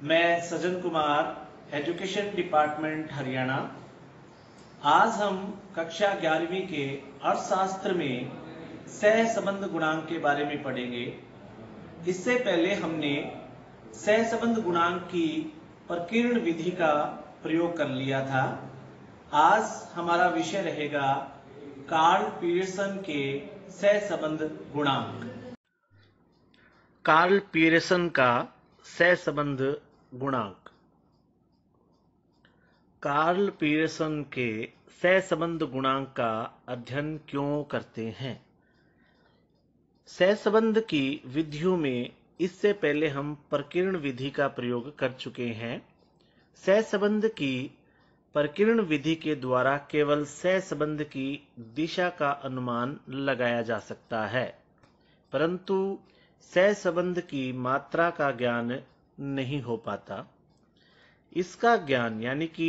मैं Sajjan Kumar, education department Haryana. आज हम कक्षा 11वीं के अर्थशास्त्र में सहसंबंध गुणांक के बारे में पढ़ेंगे। इससे पहले हमने सहसंबंध गुणांक की प्रकीर्ण विधि का प्रयोग कर लिया था। आज हमारा विषय रहेगा कार्ल पीयरसन के सहसंबंध गुणांक। कार्ल पीयरसन का सहसंबंध गुणांक। कार्ल पीयरसन के सहसंबंध गुणांक का अध्ययन क्यों करते हैं? सहसंबंध की विधियों में इससे पहले हम प्रकीर्ण विधि का प्रयोग कर चुके हैं। सहसंबंध की प्रकीर्ण विधि के द्वारा केवल सहसंबंध की दिशा का अनुमान लगाया जा सकता है, परंतु सहसंबंध की मात्रा का ज्ञान नहीं हो पाता। इसका ज्ञान यानी कि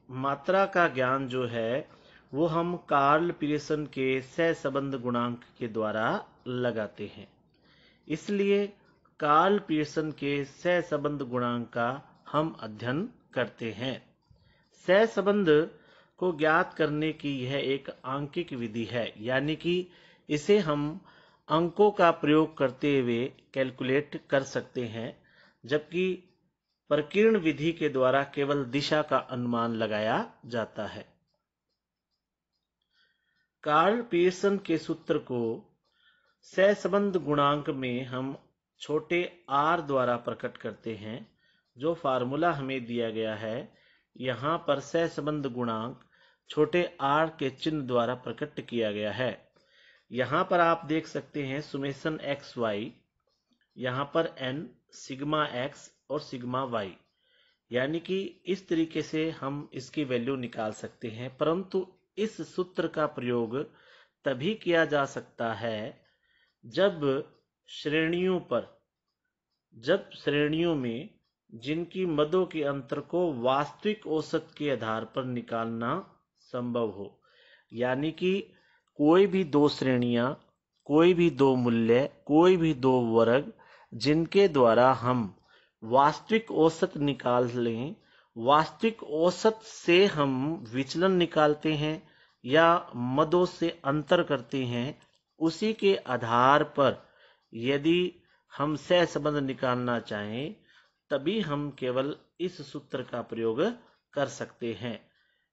मात्रा का ज्ञान जो है वो हम कार्ल पीयरसन के सहसंबंध गुणांक के द्वारा लगाते हैं। इसलिए कार्ल पीयरसन के सहसंबंध गुणांक का हम अध्ययन करते हैं। सहसंबंध को ज्ञात करने की यह एक आंकिक विधि है, यानी कि इसे हम अंकों का प्रयोग करते हुए कैलकुलेट कर सकते हैं, जबकि प्रकीर्ण विधि के द्वारा केवल दिशा का अनुमान लगाया जाता है। कार्ल पीयरसन के सूत्र को सहसंबंध गुणांक में हम छोटे r द्वारा प्रकट करते हैं। जो फार्मूला हमें दिया गया है, यहाँ पर सहसंबंध गुणांक छोटे r के चिन्ह द्वारा प्रकट किया गया है। यहाँ पर आप देख सकते हैं सुमेशन एक्स वाई, यहाँ पर n, सिग्मा x और सिग्मा y, यानी कि इस तरीके से हम इसकी वैल्यू निकाल सकते हैं। परंतु इस सूत्र का प्रयोग तभी किया जा सकता है जब श्रेणियों में जिनकी मदों के अंतर को वास्तविक औसत के आधार पर निकालना संभव हो, यानी कि कोई भी दो श्रेणियां, कोई भी दो मूल्य, कोई भी दो वर्ग जिनके द्वारा हम वास्तविक औसत निकाल लें। वास्तविक औसत से हम विचलन निकालते हैं या मदों से अंतर करते हैं। उसी के आधार पर यदि हम सहसंबंध निकालना चाहें तभी हम केवल इस सूत्र का प्रयोग कर सकते हैं।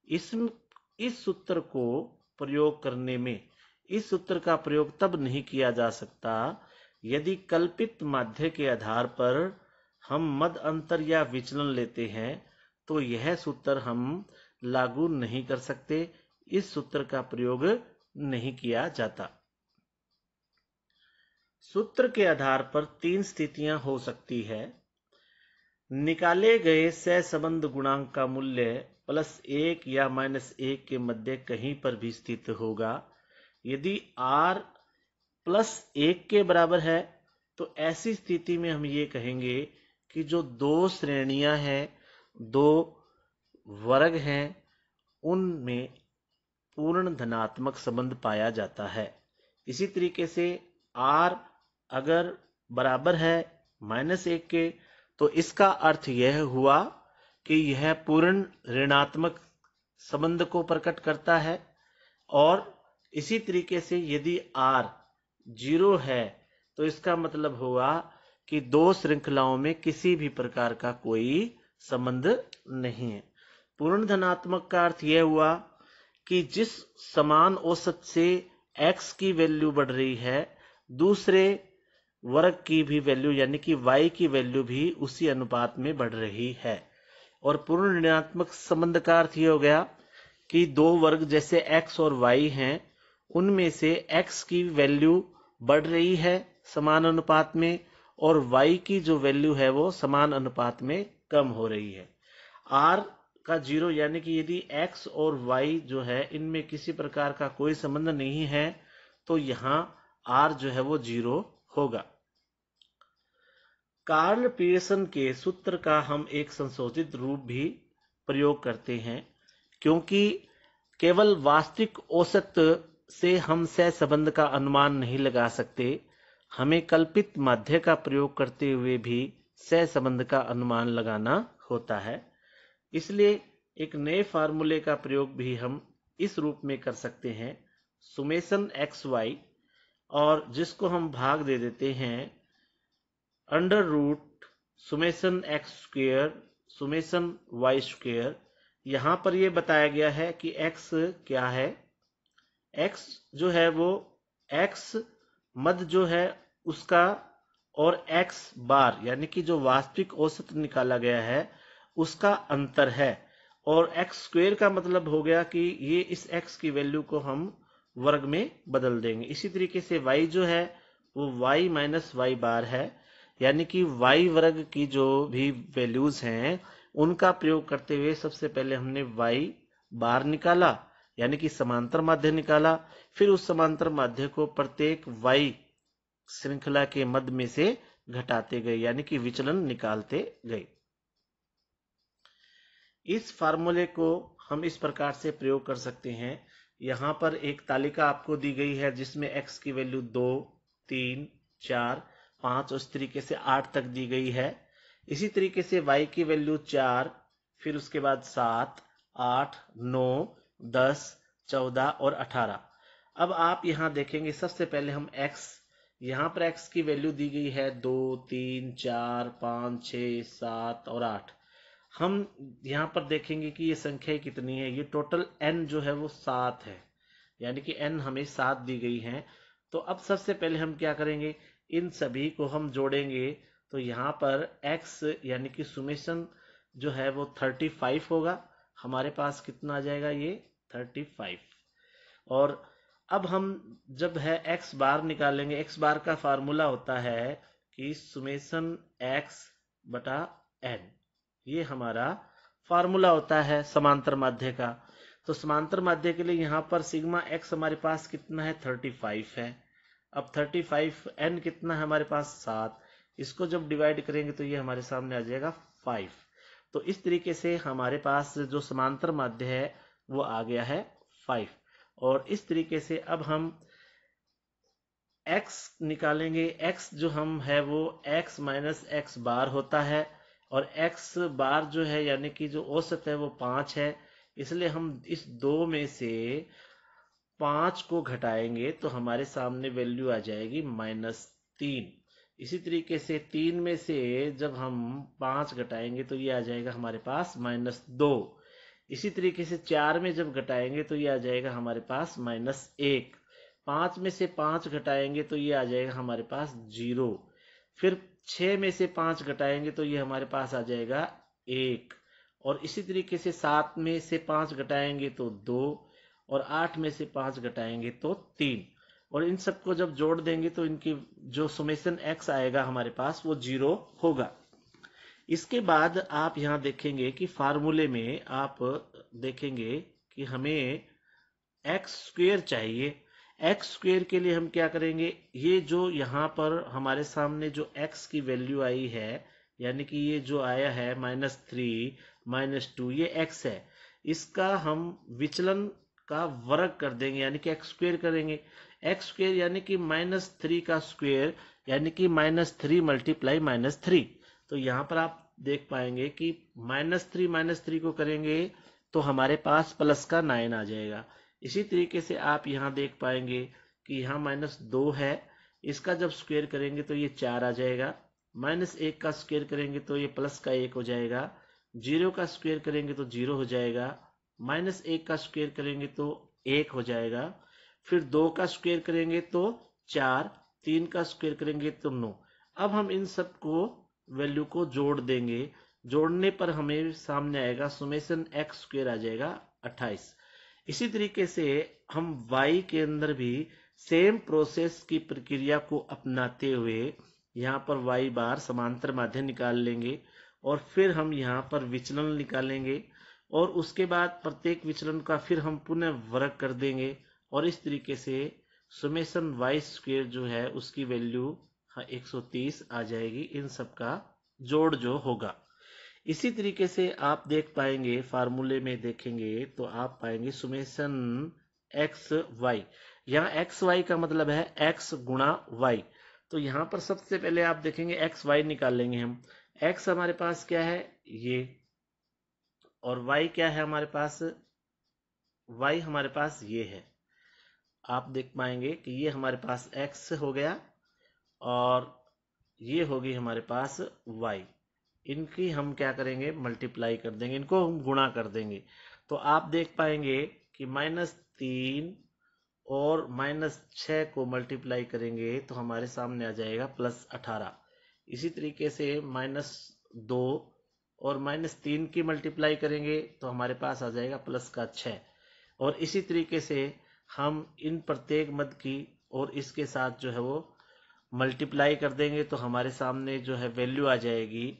इस सूत्र को प्रयोग करने में इस सूत्र का प्रयोग तब नहीं किया जा सकता यदि कल्पित माध्य के आधार पर हम मद अंतर या विचलन लेते हैं, तो यह सूत्र हम लागू नहीं कर सकते। इस सूत्र का प्रयोग नहीं किया जाता। सूत्र के आधार पर तीन स्थितियां हो सकती है। निकाले गए सहसंबंध गुणांक का मूल्य +1 या -1 के मध्य कहीं पर भी स्थित होगा। यदि r +1 के बराबर है तो ऐसी स्थिति में हम ये कहेंगे कि जो दो श्रेणियां हैं, दो वर्ग हैं, उनमें पूर्ण धनात्मक संबंध पाया जाता है। इसी तरीके से r अगर बराबर है -1 के तो इसका अर्थ यह हुआ कि यह पूर्ण ऋणात्मक संबंध को प्रकट करता है। और इसी तरीके से यदि r 0 है तो इसका मतलब होगा कि दो श्रृंखलाओं में किसी भी प्रकार का कोई संबंध नहीं है। पूर्ण धनात्मक का अर्थ यह हुआ कि जिस समान औसत से x की वैल्यू बढ़ रही है, दूसरे वर्ग की भी वैल्यू यानी कि y की वैल्यू भी उसी अनुपात में बढ़ रही है। और पूर्ण ऋणात्मक संबंध का अर्थ यह हो गया कि दो वर्ग जैसे x और y हैं, उनमें से x की वैल्यू बढ़ रही है समान अनुपात में और y की जो वैल्यू है वो समान अनुपात में कम हो रही है। r का 0 यानी कि यदि x और y जो है इनमें किसी प्रकार का कोई संबंध नहीं है तो यहाँ r जो है वो 0 होगा। कार्ल पीयरसन के सूत्र का हम एक संशोधित रूप भी प्रयोग करते हैं, क्योंकि केवल वास्तविक औसत से हम सहसंबंध का अनुमान नहीं लगा सकते। हमें कल्पित माध्य का प्रयोग करते हुए भी सहसंबंध का अनुमान लगाना होता है। इसलिए एक नए फार्मूले का प्रयोग भी हम इस रूप में कर सकते हैं, सुमेशन एक्स वाई, और जिसको हम भाग दे देते हैं under root summation x square summation y square. यहां पर यह बताया गया है कि x क्या है। x जो है वो x मद जो है उसका और x बार यानी कि जो वास्तविक औसत निकाला गया है उसका अंतर है, और x स्क्वेयर का मतलब हो गया कि ये इस x की वैल्यू को हम वर्ग में बदल देंगे। इसी तरीके से y जो है वो y माइनस वाई बार है, यानी कि y वर्ग की जो भी वैल्यूज हैं उनका प्रयोग करते हुए सबसे पहले हमने y बार निकाला, यानी कि समांतर माध्य निकाला। फिर उस समांतर माध्य को प्रत्येक y श्रृंखला के मध्य में से घटाते गए, यानी कि विचलन निकालते गए। इस फार्मूले को हम इस प्रकार से प्रयोग कर सकते हैं। यहां पर एक तालिका आपको दी गई है जिसमें x की वैल्यू 2, 3, 4, 5 और इस तरीके से 8 तक दी गई है। इसी तरीके से y की वैल्यू 4, फिर उसके बाद 7, 8, 9, 10, 14 और 18। अब आप यहां देखेंगे सबसे पहले हम x, यहां पर x की वैल्यू दी गई है 2, 3, 4, 5, 6, 7 और 8। हम यहां पर देखेंगे कि ये संख्या कितनी है। ये टोटल n जो है वो 7 है, यानी कि n हमें 7 दी गई है। तो अब सबसे पहले हम क्या करेंगे, इन सभी को हम जोड़ेंगे। तो यहाँ पर x यानी कि सुमेशन जो है वो 35 होगा। हमारे पास कितना आ जाएगा, ये 35। और अब हम जब है x बार निकालेंगे, x बार का फार्मूला होता है कि सुमेशन x बटा n, ये हमारा फार्मूला होता है समांतर माध्य का। तो समांतर माध्य के लिए यहाँ पर सिग्मा x हमारे पास कितना है, 35 है। अब 35 n कितना है हमारे पास, 7। इसको जब डिवाइड करेंगे तो ये हमारे सामने आ जाएगा 5। तो इस तरीके से हमारे पास जो समांतर माध्य है वो आ गया है 5। और इस तरीके से अब हम x निकालेंगे। x जो हम है वो x माइनस एक्स बार होता है, और x बार जो है यानी कि जो औसत है वो 5 है। इसलिए हम इस 2 में से 5 को घटाएंगे तो हमारे सामने वैल्यू आ जाएगी -3। इसी तरीके से 3 में से जब हम 5 घटाएंगे तो ये आ जाएगा हमारे पास -2। इसी तरीके से 4 में जब घटाएंगे तो ये आ जाएगा हमारे पास -1। 5 में से 5 घटाएंगे तो ये आ जाएगा हमारे पास 0। फिर 6 में से 5 घटाएंगे तो ये हमारे पास आ जाएगा 1। और इसी तरीके से 7 में से 5 घटाएंगे तो 2, और 8 में से 5 घटाएंगे तो 3। और इन सबको जब जोड़ देंगे तो इनकी जो सुमेशन x आएगा हमारे पास वो 0 होगा। इसके बाद आप यहां देखेंगे कि फार्मूले में आप देखेंगे कि हमें एक्स स्क्वेयर चाहिए। एक्स स्क्वेयर के लिए हम क्या करेंगे, ये जो यहाँ पर हमारे सामने जो x की वैल्यू आई है, यानी कि ये जो आया है -3, -2, ये x है। इसका हम विचलन का वर्ग कर देंगे, यानी कि एक्स स्क्वेयर करेंगे। एक्स स्क्वेयर यानी कि -3 का स्क्वेयर, यानी कि -3 मल्टीप्लाई -3। तो यहाँ पर आप देख पाएंगे कि -3 को करेंगे तो हमारे पास प्लस का 9 आ जाएगा। इसी तरीके से आप यहाँ देख पाएंगे कि यहाँ -2 है, इसका जब स्क्वायर करेंगे तो ये 4 आ जाएगा। -1 का स्क्वायर करेंगे तो ये प्लस का 1 हो जाएगा। 0 का स्क्वायर करेंगे तो 0 हो जाएगा। -1 का स्क्वायर करेंगे तो 1 हो जाएगा। फिर 2 का स्क्वायर करेंगे तो 4, 3 का स्क्वायर करेंगे तो 9। अब हम इन सब को वैल्यू को जोड़ देंगे। जोड़ने पर हमें सामने आएगा सुमेशन एक्स स्क्वायर आ जाएगा 28। इसी तरीके से हम y के अंदर भी सेम प्रोसेस की प्रक्रिया को अपनाते हुए यहाँ पर y बार समांतर माध्य निकाल लेंगे, और फिर हम यहाँ पर विचलन निकालेंगे, और उसके बाद प्रत्येक विचलन का फिर हम पुनः वर्ग कर देंगे, और इस तरीके से सुमेशन y स्क्वायर जो है उसकी वैल्यू 130 आ जाएगी, इन सब का जोड़ जो होगा। इसी तरीके से आप देख पाएंगे फार्मूले में देखेंगे तो आप पाएंगे सुमेशन एक्स वाई। यहाँ एक्स वाई का मतलब है x गुणा y। तो यहाँ पर सबसे पहले आप देखेंगे एक्स वाई निकाल लेंगे हम। x हमारे पास क्या है ये, और y क्या है हमारे पास, y हमारे पास ये है। आप देख पाएंगे कि ये हमारे पास x हो गया और ये होगी हमारे पास y। इनकी हम क्या करेंगे, मल्टीप्लाई कर देंगे, इनको हम गुणा कर देंगे। तो आप देख पाएंगे कि -3 और -6 को मल्टीप्लाई करेंगे तो हमारे सामने आ जाएगा +18। इसी तरीके से -2 और -3 की मल्टीप्लाई करेंगे तो हमारे पास आ जाएगा +6। और इसी तरीके से हम इन प्रत्येक मद की और इसके साथ जो है वो मल्टीप्लाई कर देंगे तो हमारे सामने जो है वैल्यू आ जाएगी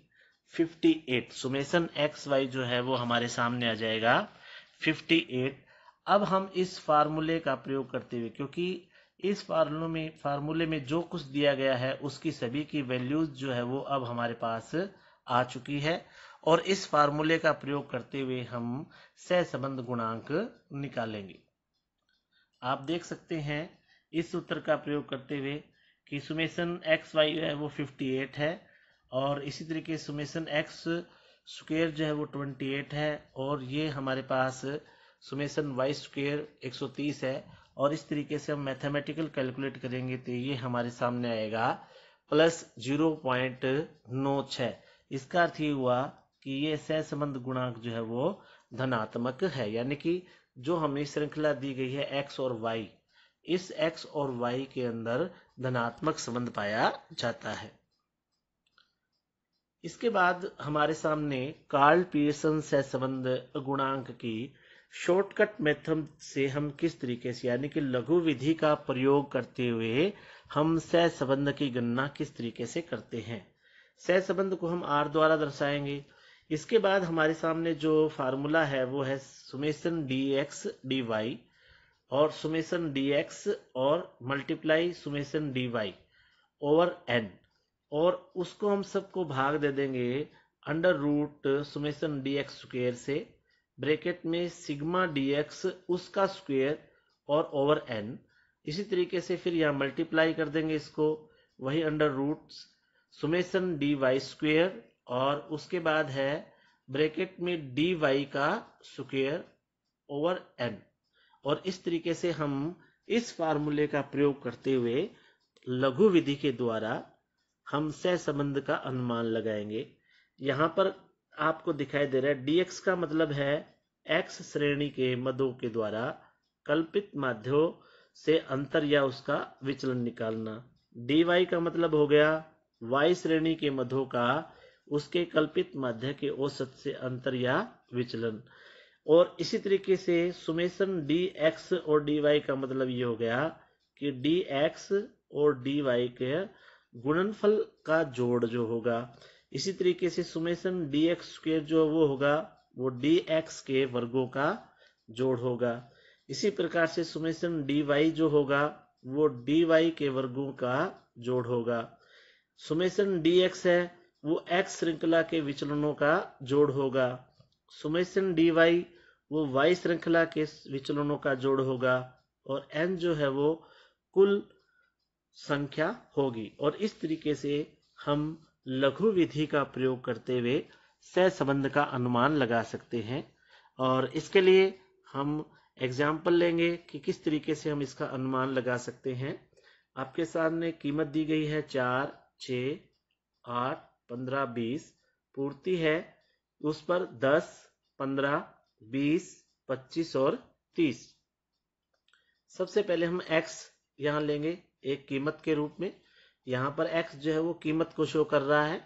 58। सुमेशन एक्स वाई जो है वो हमारे सामने आ जाएगा 58। अब हम इस फार्मूले का प्रयोग करते हुए, क्योंकि इस फार्मूले में जो कुछ दिया गया है उसकी सभी की वैल्यूज जो है वो अब हमारे पास आ चुकी है, और इस फार्मूले का प्रयोग करते हुए हम सहसंबंध गुणांक निकालेंगे। आप देख सकते हैं इस सूत्र का प्रयोग करते हुए कि सुमेशन एक्स वाई है वो 58 है, और इसी तरीके सुमेशन एक्स स्क्वायर जो है वो 28 है, और ये हमारे पास सुमेशन वाई स्क्वायर 130 है। और इस तरीके से हम मैथमेटिकल कैलकुलेट करेंगे तो ये हमारे सामने आएगा +0.96। इसका अर्थ ये हुआ कि ये सहसंबंध गुणांक जो है वो धनात्मक है, यानी कि जो हमें श्रृंखला दी गई है x और y, इस x और y के अंदर धनात्मक संबंध पाया जाता है। इसके बाद हमारे सामने कार्ल पियर्सन सहसंबंध गुणांक की शॉर्टकट मेथड से हम किस तरीके से, यानी कि लघु विधि का प्रयोग करते हुए हम सहसंबंध की गणना किस तरीके से करते हैं। सहसंबंध को हम r द्वारा दर्शाएंगे। इसके बाद हमारे सामने जो फार्मूला है वो है सुमेशन dx dy और सुमेशन dx और multiply summation dy over n, और उसको हम सबको भाग दे देंगे under root summation dx square से, ब्रैकेट में सिग्मा dx उसका स्क्वायर और ओवर n। इसी तरीके से फिर यहाँ मल्टीप्लाई कर देंगे इसको, वही under root summation dy square, और उसके बाद है ब्रैकेट में dy का स्क्वायर ओवर n। और इस तरीके से हम इस फार्मूले का प्रयोग करते हुए लघु विधि के द्वारा हम सहसंबंध का अनुमान लगाएंगे। यहाँ पर आपको दिखाई दे रहा है dx का मतलब है x श्रेणी के मदों के द्वारा कल्पित माध्यों से अंतर या उसका विचलन निकालना। dy का मतलब हो गया y श्रेणी के मदों का उसके कल्पित माध्य के औसत से अंतर या विचलन। और इसी तरीके से सुमेशन dx और dy का मतलब ये हो गया कि dx और dy के गुणनफल का जोड़ जो होगा। इसी तरीके से सुमेशन dx स्क्वायर जो वो होगा वो dx के वर्गों का जोड़ होगा। इसी प्रकार से सुमेशन dy जो होगा वो dy के वर्गों का जोड़ होगा। सुमेशन dx है वो x श्रृंखला के विचलनों का जोड़ होगा। सुमेशन dy वो y श्रृंखला के विचलनों का जोड़ होगा, और n जो है वो कुल संख्या होगी। और इस तरीके से हम लघु विधि का प्रयोग करते हुए सहसंबंध का अनुमान लगा सकते हैं। और इसके लिए हम एग्जाम्पल लेंगे कि किस तरीके से हम इसका अनुमान लगा सकते हैं। आपके सामने कीमत दी गई है 4, 6, 8, 15, 20, पूर्ति है उस पर 10, 15, 20, 25 और 30। सबसे पहले हम x यहाँ लेंगे एक कीमत के रूप में। यहाँ पर x जो है वो कीमत को शो कर रहा है,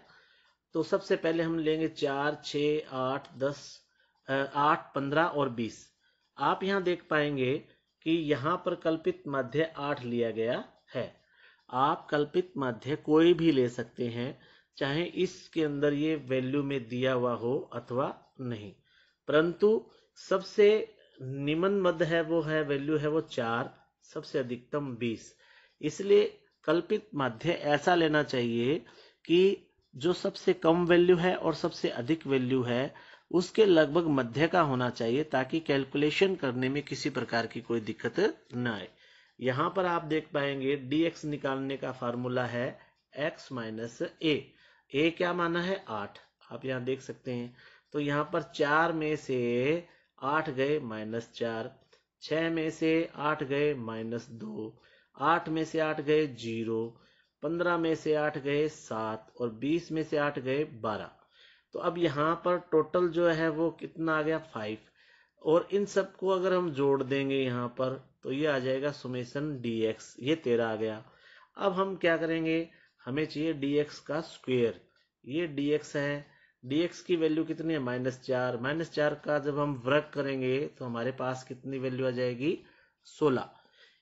तो सबसे पहले हम लेंगे 4, 6, 8, 10, 8, 15 और 20। आप यहाँ देख पाएंगे कि यहाँ पर कल्पित माध्य 8 लिया गया है। आप कल्पित माध्य कोई भी ले सकते हैं, चाहे इसके अंदर ये वैल्यू में दिया हुआ हो अथवा नहीं, परंतु सबसे निम्न मध्य है वो है वैल्यू है वो 4, सबसे अधिकतम 20। इसलिए कल्पित माध्य ऐसा लेना चाहिए कि जो सबसे कम वैल्यू है और सबसे अधिक वैल्यू है उसके लगभग मध्य का होना चाहिए, ताकि कैलकुलेशन करने में किसी प्रकार की कोई दिक्कत न आए। यहाँ पर आप देख पाएंगे dx निकालने का फार्मूला है x - a। ए क्या माना है 8, आप यहाँ देख सकते हैं। तो यहाँ पर 4 में से 8 गए -4, 6 में से 8 गए -2, 8 में से 8 गए 0, 15 में से 8 गए 7 और 20 में से 8 गए 12। तो अब यहाँ पर टोटल जो है वो कितना आ गया 5। और इन सबको अगर हम जोड़ देंगे यहाँ पर तो ये आ जाएगा सुमेशन dx, ये 13 आ गया। अब हम क्या करेंगे, हमें चाहिए dx का स्क्वायर। ये dx है, dx की वैल्यू कितनी है -4, -4 का जब हम वर्ग करेंगे तो हमारे पास कितनी वैल्यू आ जाएगी 16।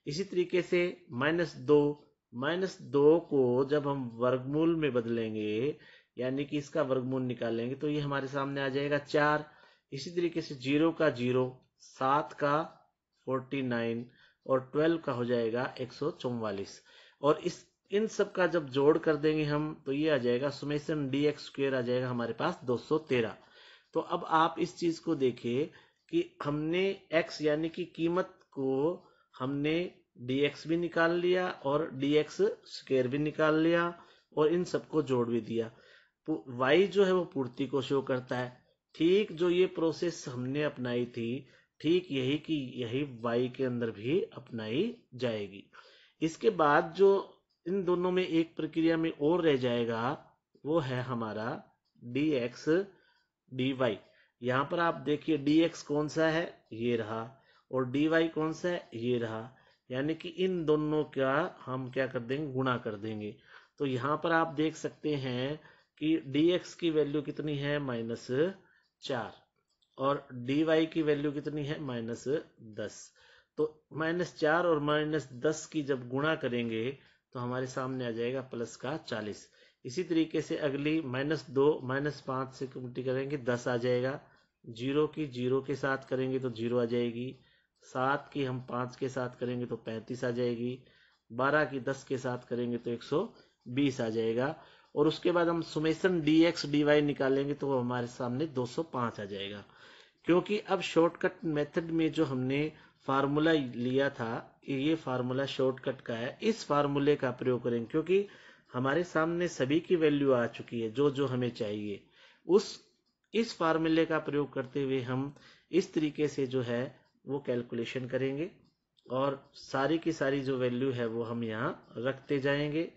इसी तरीके से -2, -2 को जब हम वर्गमूल में बदलेंगे यानी कि इसका वर्गमूल निकालेंगे तो ये हमारे सामने आ जाएगा 4। इसी तरीके से 0 का 0, 7 का 49 और 12 का हो जाएगा 144। और इन सब का जब जोड़ कर देंगे हम तो ये आ जाएगा सुमेशन dx स्क्वायर आ जाएगा हमारे पास 213। तो अब आप इस चीज को देखिए कि हमने x यानी कि कीमत को हमने dx भी निकाल लिया और dx स्क्वायर भी निकाल लिया और इन सबको जोड़ भी दिया। y जो है वो पूर्ति को शो करता है। ठीक जो ये प्रोसेस हमने अपनाई थी, ठीक यही y के अंदर भी अपनाई जाएगी। इसके बाद जो इन दोनों में एक प्रक्रिया में और रह जाएगा वो है हमारा dx dy। यहाँ पर आप देखिए dx कौन सा है, ये रहा, और dy कौन सा है, ये रहा। यानी कि इन दोनों का हम क्या कर देंगे, गुणा कर देंगे। तो यहाँ पर आप देख सकते हैं कि dx की वैल्यू कितनी है -4 और dy की वैल्यू कितनी है -10। तो -4 और -10 की जब गुणा करेंगे तो हमारे सामने आ जाएगा +40। इसी तरीके से अगली -2 -5 से गुणा करेंगे 10 आ जाएगा। 0 की 0 के साथ करेंगे तो 0 आ जाएगी। 7 की हम 5 के साथ करेंगे तो 35 आ जाएगी। 12 की 10 के साथ करेंगे तो 120 आ जाएगा। और उसके बाद हम सुमेशन dx dy निकालेंगे तो वो हमारे सामने 205 आ जाएगा। क्योंकि अब शॉर्टकट मेथड में जो हमने फार्मूला लिया था ये फार्मूला शॉर्टकट का है, इस फार्मूले का प्रयोग करेंगे क्योंकि हमारे सामने सभी की वैल्यू आ चुकी है जो जो हमें चाहिए। इस फार्मूले का प्रयोग करते हुए हम इस तरीके से जो है वो कैलकुलेशन करेंगे और सारी की सारी जो वैल्यू है वो हम यहाँ रखते जाएंगे।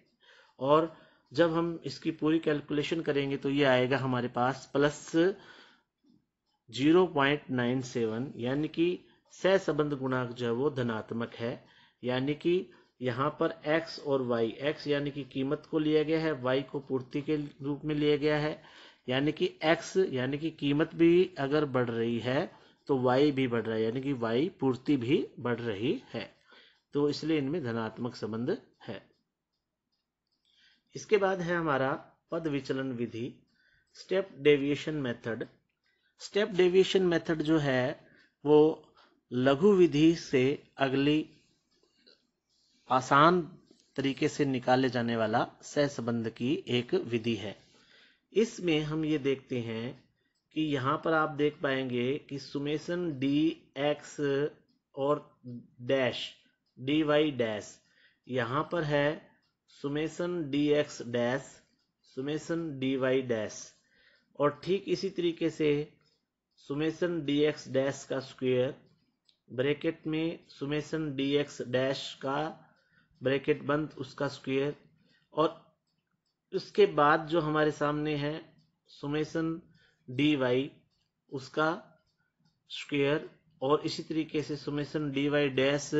और जब हम इसकी पूरी कैलकुलेशन करेंगे तो ये आएगा हमारे पास +0.97, यानी कि सहसंबंध गुणांक जो है वो धनात्मक है। यानी कि यहाँ पर x और y, x यानी कि कीमत को लिया गया है, y को पूर्ति के रूप में लिया गया है। यानी कि x यानी कि कीमत भी अगर बढ़ रही है तो y भी बढ़ रहा है, यानी कि y पूर्ति भी बढ़ रही है। तो इसलिए इनमें धनात्मक संबंध है। इसके बाद है हमारा पद विचलन विधि, step deviation method. Step deviation method जो है वो लघु विधि से अगली आसान तरीके से निकाले जाने वाला सहसंबंध की एक विधि है। इसमें हम ये देखते हैं कि यहाँ पर आप देख पाएंगे कि सुमेशन dx और डैश dy डैश, यहाँ पर है summation dx dash summation dy dash. और ठीक इसी तरीके से सुमेशन dx डैश का स्क्वायर ब्रैकेट में सुमेशन dx डैश का ब्रैकेट बंद उसका स्क्वायर, और उसके बाद जो हमारे सामने है सुमेशन dy उसका स्क्वायर, और इसी तरीके से सुमेशन dy डैश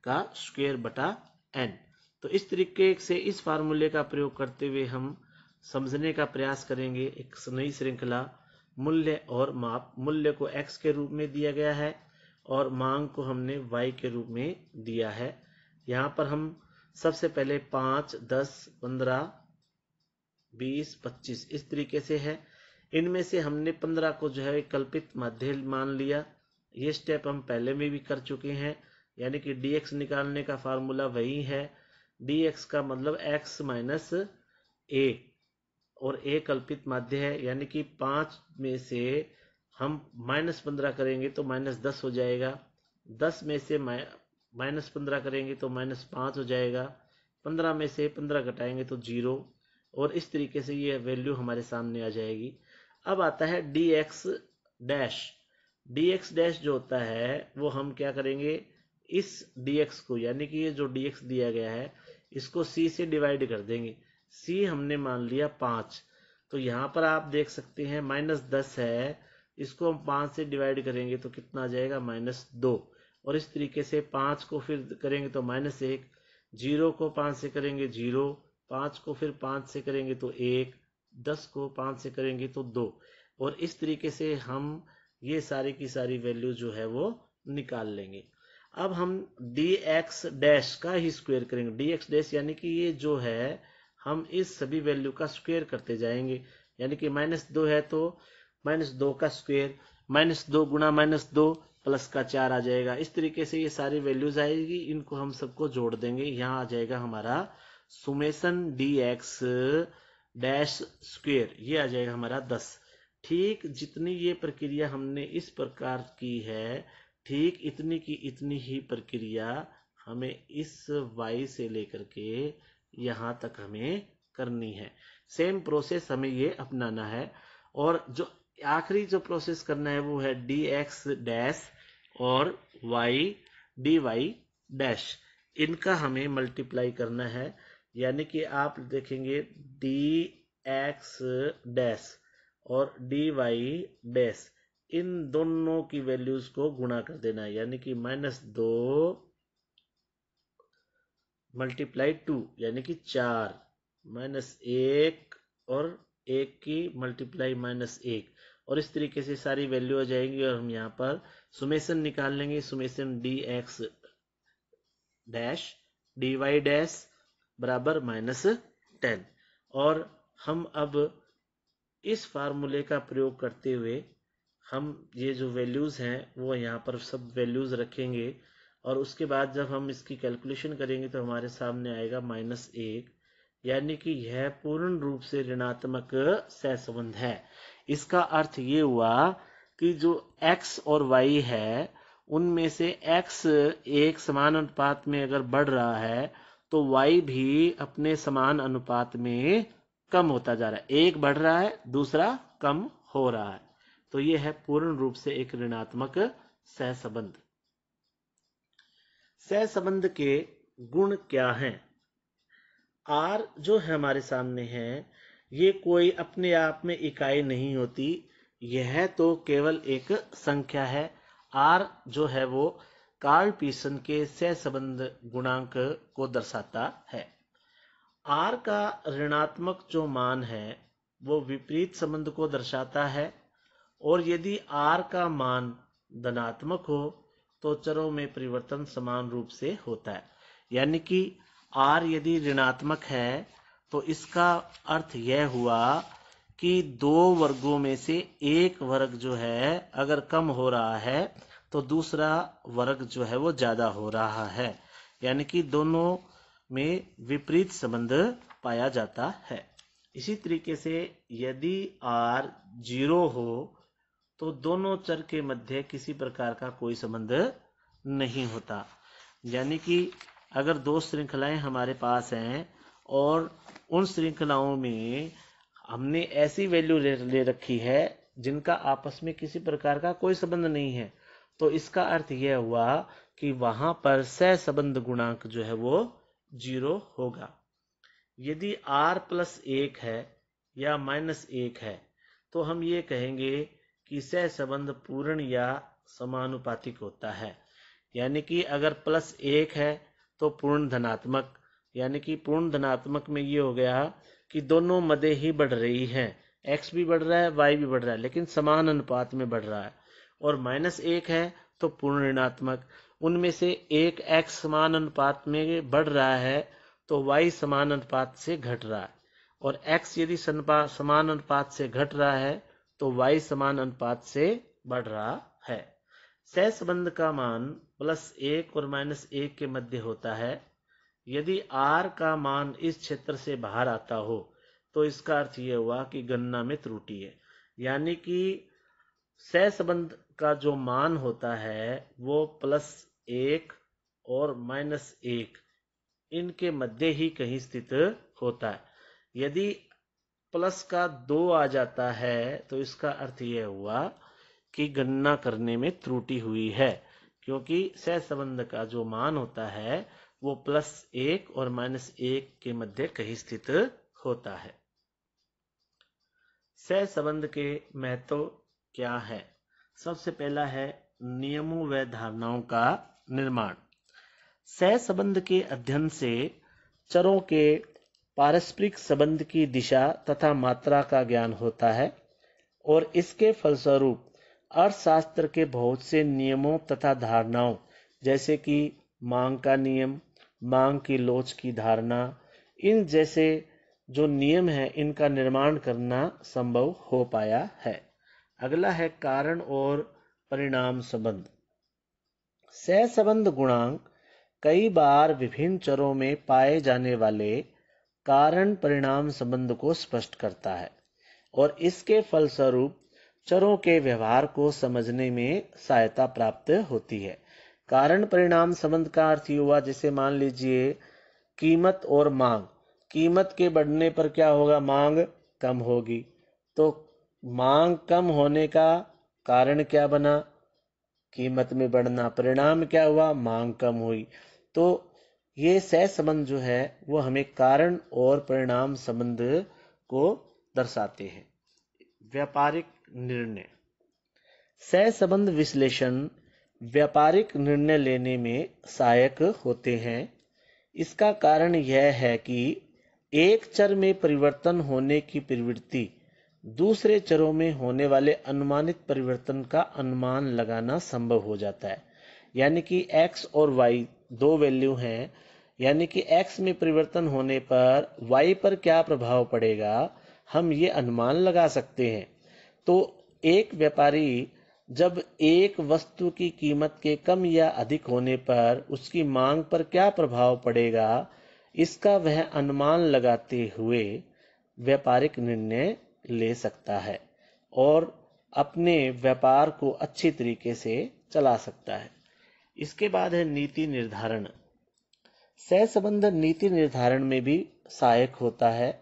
का स्क्वायर बटा n। तो इस तरीके से इस फार्मूले का प्रयोग करते हुए हम समझने का प्रयास करेंगे एक नई श्रृंखला। मूल्य और माप, मूल्य को x के रूप में दिया गया है और मांग को हमने y के रूप में दिया है। यहाँ पर हम सबसे पहले 5, 10, 15, 20, 25 इस तरीके से है। इनमें से हमने 15 को जो है कल्पित माध्य मान लिया। ये स्टेप हम पहले में भी कर चुके हैं, यानी कि dx निकालने का फार्मूला वही है। dx का मतलब x माइनस a, और a कल्पित माध्य है, यानी कि 5 में से हम -15 करेंगे तो -10 हो जाएगा। 10 में से -15 करेंगे तो -5 हो जाएगा। 15 में से 15 घटाएंगे तो 0। और इस तरीके से ये वैल्यू हमारे सामने आ जाएगी। अब आता है dx डैश। dx डैश जो होता है वो हम क्या करेंगे, इस dx को यानी कि ये जो dx दिया गया है इसको c से डिवाइड कर देंगे। c हमने मान लिया 5, तो यहाँ पर आप देख सकते हैं -10 है, इसको हम 5 से डिवाइड करेंगे तो कितना आ जाएगा -2। और इस तरीके से 5 को फिर करेंगे तो -1, 0 को 5 से करेंगे 0, 5 को फिर 5 से करेंगे तो 1, 10 को 5 से करेंगे तो 2। और इस तरीके से हम ये सारी की सारी वैल्यू जो है वो निकाल लेंगे। अब हम dx डैश का ही स्क्वायर करेंगे। dx डैश यानी कि ये जो है हम इस सभी वैल्यू का स्क्वायर करते जाएंगे, यानी कि -2 है तो -2 का स्क्वायर, -2 गुणा -2 प्लस का 4 आ जाएगा। इस तरीके से ये सारी वैल्यूज आएगी, इनको हम सबको जोड़ देंगे। यहाँ आ जाएगा हमारा सुमेशन dx डैश स्क्वायर, ये आ जाएगा हमारा 10। ठीक जितनी ये प्रक्रिया हमने इस प्रकार की है, ठीक इतनी की इतनी ही प्रक्रिया हमें इस y से लेकर के यहाँ तक हमें करनी है। सेम प्रोसेस हमें ये अपनाना है। और जो आखिरी जो प्रोसेस करना है वो है dx डैश और y dy डैश, इनका हमें मल्टीप्लाई करना है। यानी कि आप देखेंगे dx डैश और dy डैश, इन दोनों की वैल्यूज को गुणा कर देना है, यानी कि -2 मल्टीप्लाई 2 यानी कि 4, -1 और 1 की मल्टीप्लाई -1, और इस तरीके से सारी वैल्यू आ जाएंगी। और हम यहाँ पर सुमेशन निकाल लेंगे, summation dx dash dy dash बराबर -10। और हम अब इस फार्मूले का प्रयोग करते हुए हम ये जो वैल्यूज हैं वो यहाँ पर सब वैल्यूज रखेंगे, और उसके बाद जब हम इसकी कैलकुलेशन करेंगे तो हमारे सामने आएगा -1, यानी कि यह पूर्ण रूप से ऋणात्मक सहसंबंध है। इसका अर्थ ये हुआ कि जो x और y है उनमें से x एक समान अनुपात में अगर बढ़ रहा है तो y भी अपने समान अनुपात में कम होता जा रहा है। एक बढ़ रहा है, दूसरा कम हो रहा है। तो यह है पूर्ण रूप से एक ऋणात्मक सहसंबंध। सहसंबंध के गुण क्या हैं? R जो है हमारे सामने है, ये कोई अपने आप में इकाई नहीं होती, यह तो केवल एक संख्या है। R जो है वो कार्ल पीसन के सहसंबंध गुणांक को दर्शाता है। R का ऋणात्मक जो मान है वो विपरीत संबंध को दर्शाता है, और यदि R का मान धनात्मक हो तो चरों में परिवर्तन समान रूप से होता है। यानी कि R यदि ऋणात्मक है तो इसका अर्थ यह हुआ कि दो वर्गों में से एक वर्ग जो है अगर कम हो रहा है तो दूसरा वर्ग जो है वो ज्यादा हो रहा है, यानी कि दोनों में विपरीत संबंध पाया जाता है। इसी तरीके से यदि R 0 हो तो दोनों चर के मध्य किसी प्रकार का कोई संबंध नहीं होता। यानी कि अगर दो श्रृंखलाएं हमारे पास हैं और उन श्रृंखलाओं में हमने ऐसी वैल्यू ले रखी है जिनका आपस में किसी प्रकार का कोई संबंध नहीं है, तो इसका अर्थ यह हुआ कि वहां पर सहसंबंध गुणांक जो है वो 0 होगा। यदि r + 1 है या -1 है तो हम ये कहेंगे कि सहसंबंध पूर्ण या समानुपातिक होता है। यानी कि अगर +1 है तो पूर्ण धनात्मक, यानी कि पूर्ण धनात्मक में ये हो गया कि दोनों मदें ही बढ़ रही हैं, x भी बढ़ रहा है y भी बढ़ रहा है, लेकिन समान अनुपात में बढ़ रहा है। और -1 है तो पूर्ण ऋणात्मक, उनमें से एक x समान अनुपात में बढ़ रहा है तो y समान अनुपात से घट रहा है, और x यदि समान अनुपात से घट रहा है तो y समान अनुपात से बढ़ रहा है। सहसंबंध का मान +1 और -1 के मध्य होता है। यदि r का मान इस क्षेत्र से बाहर आता हो तो इसका अर्थ यह हुआ कि गणना में त्रुटि है। यानी कि सहसंबंध का जो मान होता है वो +1 और -1 इनके मध्य ही कहीं स्थित होता है। यदि प्लस का 2 आ जाता है तो इसका अर्थ यह हुआ कि गणना करने में त्रुटि हुई है, क्योंकि सहसंबंध का जो मान होता है वो +1 और -1 के मध्य कहीं स्थित होता है। सहसंबंध के महत्व क्या है? सबसे पहला है नियमों व धारणाओं का निर्माण। सहसंबंध के अध्ययन से चरों के पारस्परिक संबंध की दिशा तथा मात्रा का ज्ञान होता है और इसके फलस्वरूप अर्थशास्त्र के बहुत से नियमों तथा धारणाओं जैसे कि मांग का नियम, मांग की लोच की धारणा, इन जैसे जो नियम है इनका निर्माण करना संभव हो पाया है। अगला है कारण और परिणाम संबंध। सहसंबंध गुणांक कई बार विभिन्न चरों में पाए जाने वाले कारण परिणाम संबंध को स्पष्ट करता है और इसके फलस्वरूप चरों के व्यवहार को समझने में सहायता प्राप्त होती है। कारण परिणाम संबंध का अर्थ हुआ, जैसे मान लीजिए कीमत और मांग। कीमत के बढ़ने पर क्या होगा? मांग कम होगी। तो मांग कम होने का कारण क्या बना? कीमत में बढ़ना। परिणाम क्या हुआ? मांग कम हुई। तो ये सहसंबंध जो है वो हमें कारण और परिणाम संबंध को दर्शाते हैं। व्यापारिक निर्णय। सहसंबंध विश्लेषण व्यापारिक निर्णय लेने में सहायक होते हैं। इसका कारण यह है कि एक चर में परिवर्तन होने की प्रवृत्ति दूसरे चरों में होने वाले अनुमानित परिवर्तन का अनुमान लगाना संभव हो जाता है। यानी कि x और y दो वैल्यू हैं, यानी कि x में परिवर्तन होने पर y पर क्या प्रभाव पड़ेगा हम ये अनुमान लगा सकते हैं। तो एक व्यापारी जब एक वस्तु की कीमत के कम या अधिक होने पर उसकी मांग पर क्या प्रभाव पड़ेगा, इसका वह अनुमान लगाते हुए व्यापारिक निर्णय ले सकता है और अपने व्यापार को अच्छी तरीके से चला सकता है। इसके बाद है नीति निर्धारण। सहसंबंध नीति निर्धारण में भी सहायक होता है।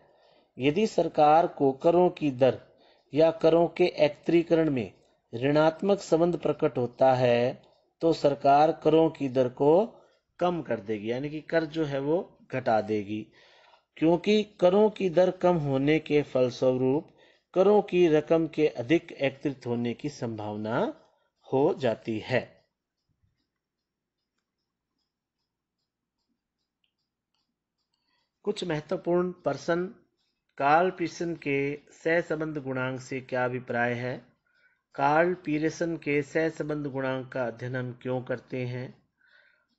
यदि सरकार को करों की दर या करों के एकत्रीकरण में ऋणात्मक संबंध प्रकट होता है तो सरकार करों की दर को कम कर देगी, यानी कि कर जो है वो घटा देगी, क्योंकि करों की दर कम होने के फलस्वरूप करों की रकम के अधिक एकत्रित होने की संभावना हो जाती है। कुछ महत्वपूर्ण प्रश्न। कार्ल पीयरसन के सहसंबंध गुणांक से क्या अभिप्राय है? कार्ल पीयरसन के सहसंबंध गुणांक का अध्ययन हम क्यों करते हैं?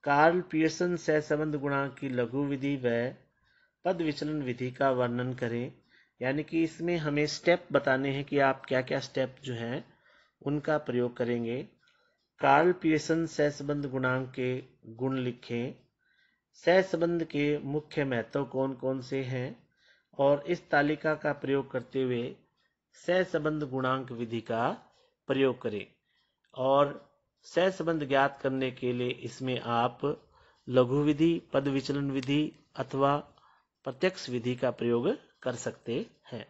कार्ल पीयरसन सहसंबंध गुणांक की लघु विधि व पद विचलन विधि का वर्णन करें। यानी कि इसमें हमें स्टेप बताने हैं कि आप क्या क्या स्टेप जो हैं उनका प्रयोग करेंगे। कार्ल पीयरसन सहसंबंध गुणांक के गुण लिखें। सहसंबंध के मुख्य महत्व कौन कौन से हैं और इस तालिका का प्रयोग करते हुए सहसंबंध गुणांक विधि का प्रयोग करें। और सहसंबंध ज्ञात करने के लिए इसमें आप लघु विधि, पद विचलन विधि अथवा प्रत्यक्ष विधि का प्रयोग कर सकते हैं।